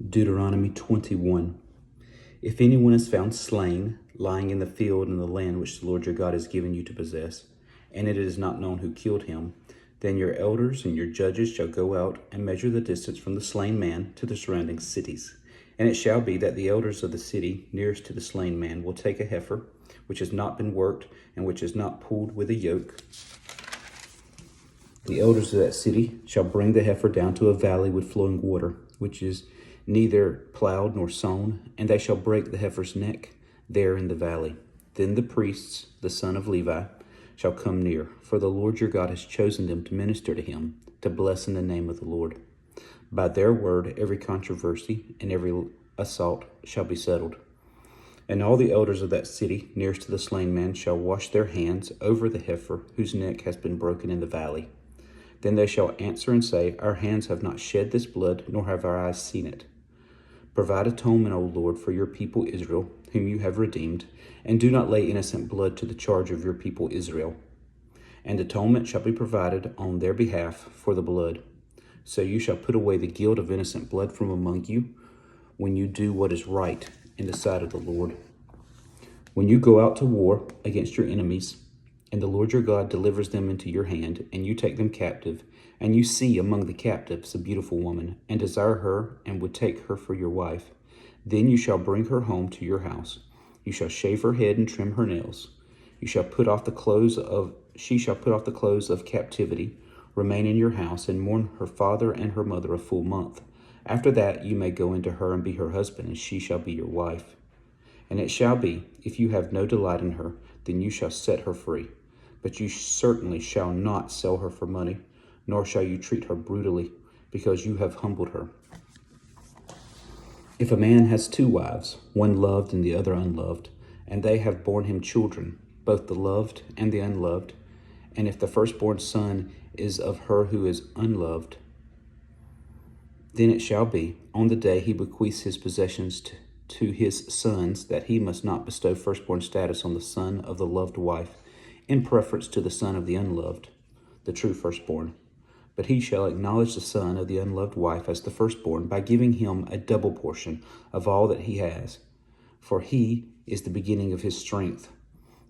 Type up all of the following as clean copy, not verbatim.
Deuteronomy 21. If anyone is found slain, lying in the field in the land which the Lord your God has given you to possess, and it is not known who killed him, then your elders and your judges shall go out and measure the distance from the slain man to the surrounding cities. And it shall be that the elders of the city nearest to the slain man will take a heifer, which has not been worked and which is not pulled with a yoke. The elders of that city shall bring the heifer down to a valley with flowing water, which is neither plowed nor sown, and they shall break the heifer's neck there in the valley. Then the priests, the son of Levi, shall come near, for the Lord your God has chosen them to minister to him, to bless in the name of the Lord. By their word every controversy and every assault shall be settled. And all the elders of that city nearest to the slain man shall wash their hands over the heifer whose neck has been broken in the valley. Then they shall answer and say, Our hands have not shed this blood, nor have our eyes seen it. Provide atonement, O Lord, for your people Israel, whom you have redeemed, and do not lay innocent blood to the charge of your people Israel. And atonement shall be provided on their behalf for the blood. So you shall put away the guilt of innocent blood from among you when you do what is right in the sight of the Lord. When you go out to war against your enemies, and the Lord your God delivers them into your hand, and you take them captive, and you see among the captives a beautiful woman, and desire her, and would take her for your wife, then you shall bring her home to your house. You shall shave her head and trim her nails. She shall put off the clothes of captivity, remain in your house, and mourn her father and her mother a full month. After that you may go into her and be her husband, and she shall be your wife. And it shall be, if you have no delight in her, then you shall set her free. But you certainly shall not sell her for money, nor shall you treat her brutally, because you have humbled her. If a man has 2 wives, one loved and the other unloved, and they have borne him children, both the loved and the unloved, and if the firstborn son is of her who is unloved, then it shall be, on the day he bequeaths his possessions to his sons, that he must not bestow firstborn status on the son of the loved wife, in preference to the son of the unloved, the true firstborn. But he shall acknowledge the son of the unloved wife as the firstborn by giving him a double portion of all that he has. For he is the beginning of his strength.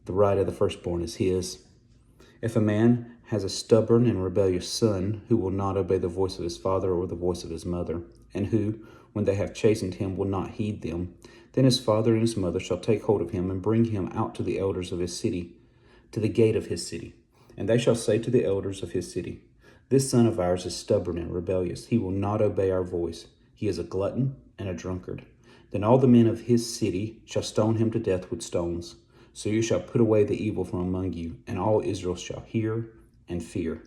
The right of the firstborn is his. If a man has a stubborn and rebellious son who will not obey the voice of his father or the voice of his mother, and who, when they have chastened him, will not heed them, then his father and his mother shall take hold of him and bring him out to the elders of his city, to the gate of his city. And they shall say to the elders of his city, This son of ours is stubborn and rebellious. He will not obey our voice. He is a glutton and a drunkard. Then all the men of his city shall stone him to death with stones. So you shall put away the evil from among you, and all Israel shall hear and fear.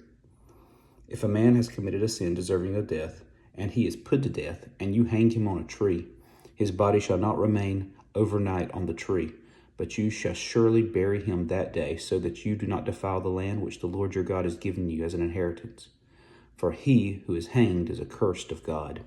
If a man has committed a sin deserving of death, and he is put to death, and you hang him on a tree, his body shall not remain overnight on the tree, but you shall surely bury him that day, so that you do not defile the land which the Lord your God has given you as an inheritance. For he who is hanged is accursed of God.